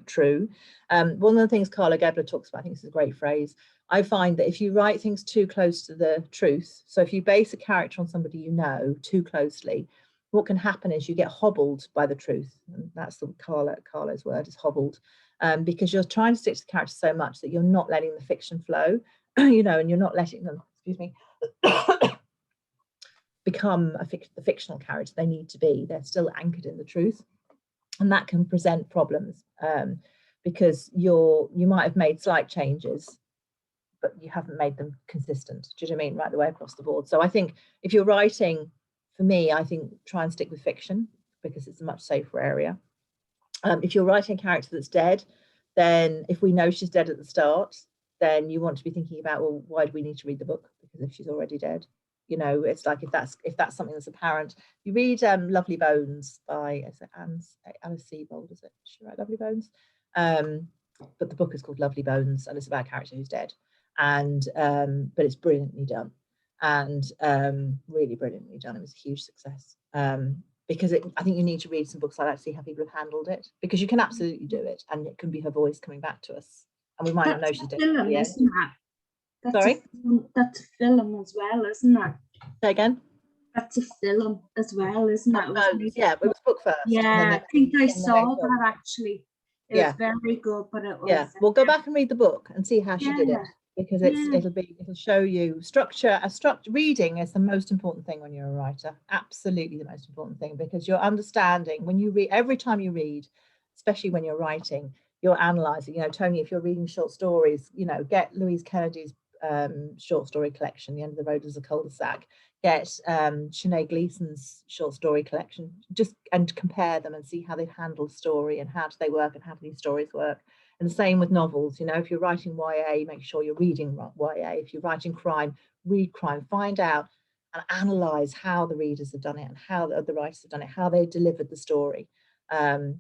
true. One of the things Carla Gebler talks about, I think this is a great phrase, I find that if you write things too close to the truth, so if you base a character on somebody you know too closely, what can happen is you get hobbled by the truth. And that's the Carla's word, is hobbled, because you're trying to stick to the character so much that you're not letting the fiction flow, you know, and you're not letting them, excuse me, become the fictional character they need to be. They're still anchored in the truth, and that can present problems, because you might have made slight changes, but you haven't made them consistent. Do you know what I mean? Right the way across the board. So I think if you're writing, for me, I think try and stick with fiction because it's a much safer area. If you're writing a character that's dead, then if we know she's dead at the start, then you want to be thinking about, well, why do we need to read the book? Because if she's already dead, you know, it's like if that's something that's apparent. You read Lovely Bones by, is it Alice Sebold, is it? She wrote Lovely Bones? But the book is called Lovely Bones, and it's about a character who's dead, and but it's brilliantly done, and really brilliantly done. It was a huge success, because I think you need to read some books like that to see how people have handled it, because you can absolutely do it, and it can be her voice coming back to us, and we might not know she's dead. Sorry? That's a film as well, isn't it? Say again? That's a film as well, isn't it? Yeah, it was book first. Yeah, I think I saw that actually. It was very good, but it was. Yeah, well, go back and read the book and see how she did it, because it'll show you structure. Reading is the most important thing when you're a writer. Absolutely the most important thing, because you're understanding when you read. Every time you read, especially when you're writing, you're analysing. You know, Tony, if you're reading short stories, you know, get Louise Kennedy's short story collection, The End of the Road is a Cul-de-sac. Get Sinead Gleason's short story collection, and compare them and see how they've handled story and how do they work and how do these stories work. And the same with novels. You know, if you're writing YA, make sure you're reading YA. If you're writing crime, read crime. Find out and analyse how the readers have done it and how the writers have done it, how they delivered the story,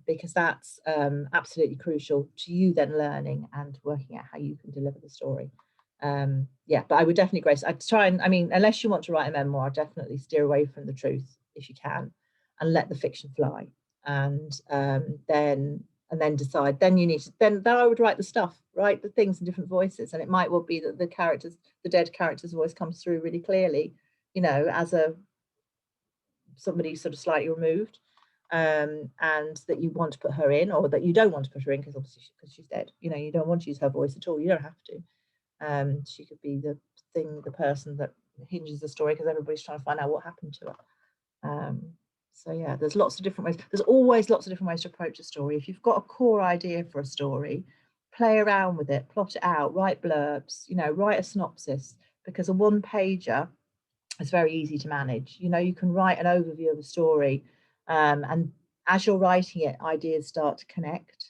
because that's absolutely crucial to you then learning and working out how you can deliver the story. Yeah, but I would definitely, Grace, I'd try and, I mean, unless you want to write a memoir, definitely steer away from the truth if you can, and let the fiction fly, and then decide. Then you need to, then I would write the things in different voices, and it might well be that the dead character's voice comes through really clearly, you know, as somebody sort of slightly removed, and that you want to put her in, or that you don't want to put her in because obviously because she's dead. You know, you don't want to use her voice at all. You don't have to. She could be the person that hinges the story because everybody's trying to find out what happened to her. So yeah, there's lots of different ways. There's always lots of different ways to approach a story. If you've got a core idea for a story, play around with it, plot it out, write blurbs, you know, write a synopsis, because a one-pager is very easy to manage. You know, you can write an overview of a story, and as you're writing it, ideas start to connect.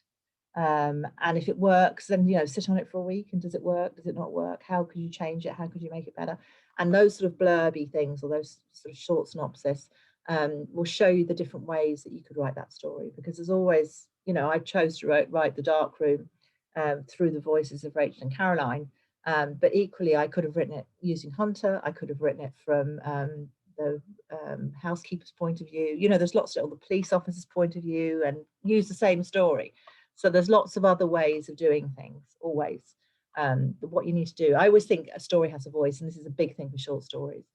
And if it works, then, you know, sit on it for a week, and does it work? Does it not work? How could you change it? How could you make it better? And those sort of blurby things, or those sort of short synopsis, will show you the different ways that you could write that story. Because there's always, you know, I chose to write The Dark Room through the voices of Rachel and Caroline, but equally I could have written it using Hunter. I could have written it from the housekeeper's point of view. You know, there's lots of the police officer's point of view, and use the same story. So there's lots of other ways of doing things, always. What you need to do, I always think a story has a voice, and this is a big thing for short stories,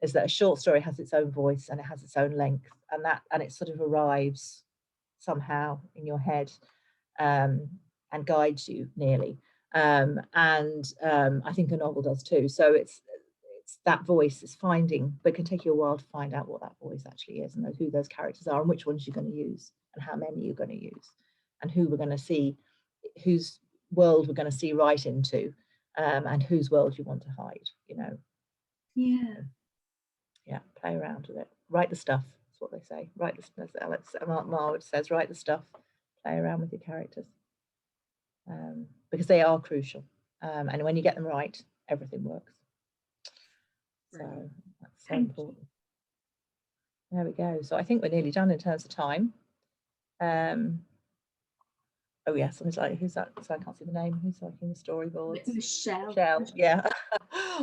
is that a short story has its own voice and it has its own length, and it sort of arrives somehow in your head, and guides you nearly. I think a novel does too. So it's that voice is finding, but it can take you a while to find out what that voice actually is, and who those characters are, and which ones you're going to use, and how many you're going to use, and who we're going to see, whose world we're going to see right into, and whose world you want to hide, you know. Yeah, play around with it. Write the stuff. That's what they say. Write the stuff. Alex Marwood says, write the stuff. Play around with your characters, because they are crucial. And when you get them right, everything works. So that's so important. There we go. So I think we're nearly done in terms of time. Oh yes, I was like, who's that? So I can't see the name. Who's liking the storyboards? Michelle. Yeah.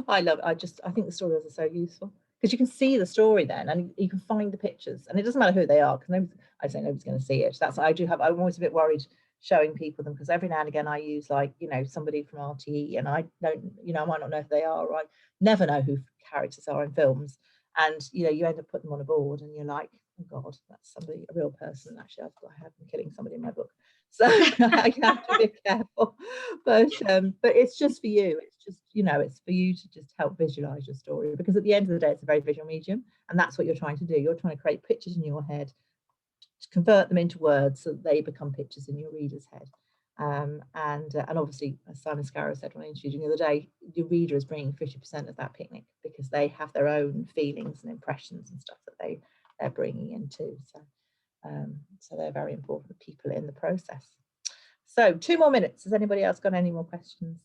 I think the storyboards are so useful, because you can see the story then, and you can find the pictures, and it doesn't matter who they are, because I say nobody's going to see it. I'm always a bit worried showing people them, because every now and again I use, like, you know, somebody from RTE, and I don't, you know, I might not know who they are, or I never know who characters are in films, and you know, you end up putting them on a board and you're like, oh god, that's somebody, a real person. Actually, I have been killing somebody in my book, so I have to be careful. But it's just for you. It's just, you know, it's for you to just help visualize your story, because at the end of the day, it's a very visual medium, and that's what you're trying to do. You're trying to create pictures in your head, to convert them into words, so that they become pictures in your reader's head. And obviously, as Simon Scarrow said when I interviewed him the other day, your reader is bringing 50% of that picnic, because they have their own feelings and impressions and stuff that they're bringing in too. So they're very important people in the process. So 2 more minutes. Has anybody else got any more questions?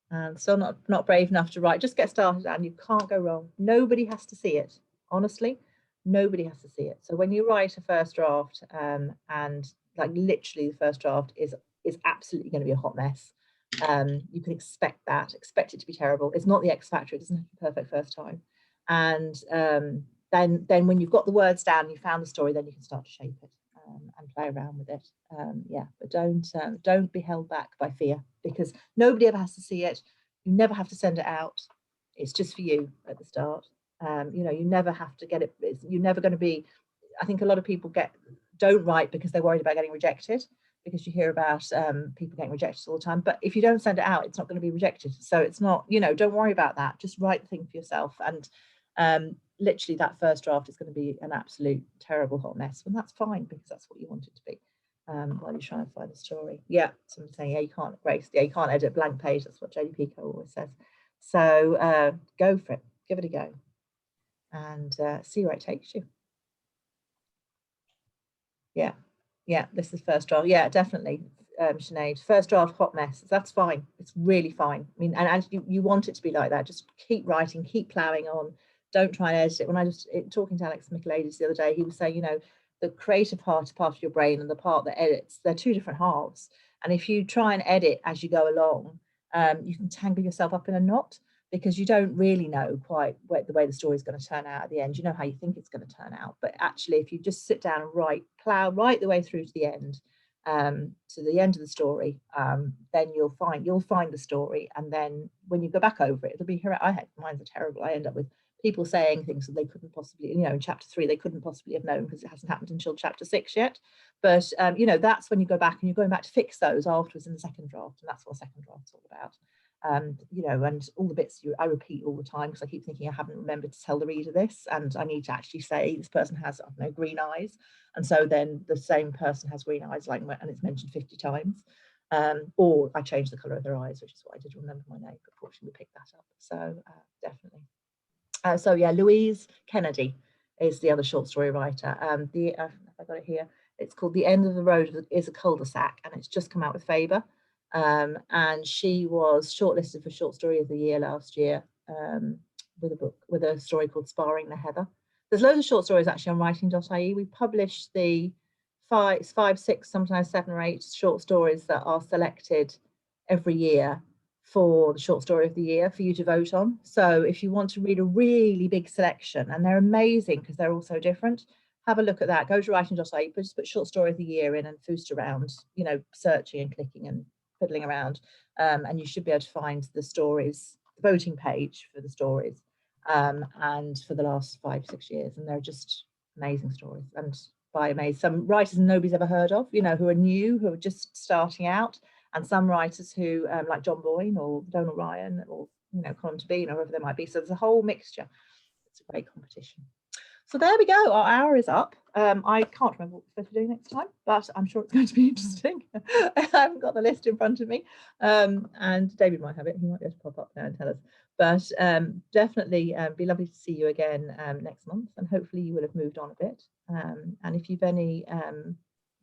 And still not brave enough to write. Just get started, and you can't go wrong. Nobody has to see it. Honestly, nobody has to see it. So when you write a first draft, and like literally the first draft is absolutely going to be a hot mess. You can expect that. Expect it to be terrible. It's not the X Factor. It doesn't have to be perfect first time. And then when you've got the words down, you found the story, then you can start to shape it, and play around with it. Yeah, but don't be held back by fear, because nobody ever has to see it. You never have to send it out. It's just for you at the start. You know, you never have to get it. You're never going to be. I think a lot of people don't write because they're worried about getting rejected, because you hear about people getting rejected all the time. But if you don't send it out, it's not going to be rejected. So it's not, you know, don't worry about that. Just write the thing for yourself. And literally that first draft is going to be an absolute terrible hot mess, and that's fine, because that's what you want it to be, while you're trying to find the story. Yeah, someone's saying, yeah, you can't, Grace, yeah, you can't edit a blank page. That's what Jodie Picoult always says. So go for it, give it a go, and see where it takes you. Yeah, this is first draft. Yeah, definitely, Sinead. First draft, hot mess. That's fine. It's really fine. I mean, and you want it to be like that. Just keep writing, keep ploughing on. Don't try and edit it. When I was talking to Alex Michaelides the other day, he was saying, you know, the creative part is part of your brain, and the part that edits, they're two different halves. And if you try and edit as you go along, you can tangle yourself up in a knot, because you don't really know quite the way the story is going to turn out at the end. You know how you think it's going to turn out, but actually, if you just sit down and plough right the way through to the end, to the end of the story, then you'll find the story, and then when you go back over it, it'll be here. Mine's are terrible. I end up with people saying things that they couldn't possibly, you know, in chapter 3 they couldn't possibly have known, because it hasn't happened until chapter 6 yet. But you know, that's when you go back, and you're going back to fix those afterwards in the second draft, and that's what a second draft's all about. you know, and all the bits I repeat all the time because I keep thinking I haven't remembered to tell the reader this, and I need to actually say this person has, I don't know, green eyes, and so then the same person has green eyes, like, and it's mentioned 50 times, or I change the colour of their eyes, which is what I did remember my name, but fortunately we picked that up. So definitely. So yeah, Louise Kennedy is the other short story writer. I got it here. It's called The End of the Road is a Cul-de-sac, and it's just come out with Faber. And she was shortlisted for Short Story of the Year last year with a story called Sparring the Heather. There's loads of short stories actually on writing.ie. We publish the five, six, sometimes 7 or 8 short stories that are selected every year for the Short Story of the Year for you to vote on. So if you want to read a really big selection, and they're amazing because they're all so different, have a look at that. Go to writing.ie, but just put Short Story of the Year in and foosed around, you know, searching and clicking and fiddling around, and you should be able to find the stories, the voting page for the stories, and for the last 5-6 years, and they're just amazing stories. And by amazing, some writers nobody's ever heard of, you know, who are new, who are just starting out, and some writers who like John Boyne or Donal Ryan or, you know, Colin Tabine or whoever they might be. So there's a whole mixture. It's a great competition. So there we go, our hour is up. I can't remember what we're supposed to be doing next time, but I'm sure it's going to be interesting. I haven't got the list in front of me, and David might have it. He might be able to pop up there and tell us. But definitely be lovely to see you again next month, and hopefully you will have moved on a bit. And if you've any,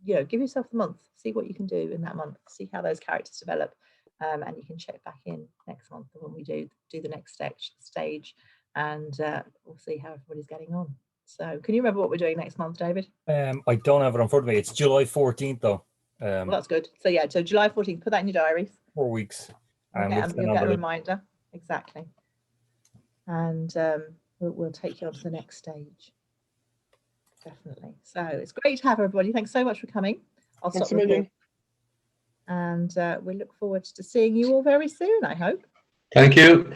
you know, give yourself a month, see what you can do in that month, see how those characters develop, and you can check back in next month when we do the next stage, and we'll see how everybody's getting on. So can you remember what we're doing next month, David? I don't have it in front of me. It's July 14th though. Well, that's good. So yeah, so July 14th, put that in your diaries. 4 weeks. Okay, and you'll get a reminder. Exactly. And we'll take you on to the next stage. Definitely. So it's great to have everybody. Thanks so much for coming. I'll stop recording. And we look forward to seeing you all very soon, I hope. Thank you.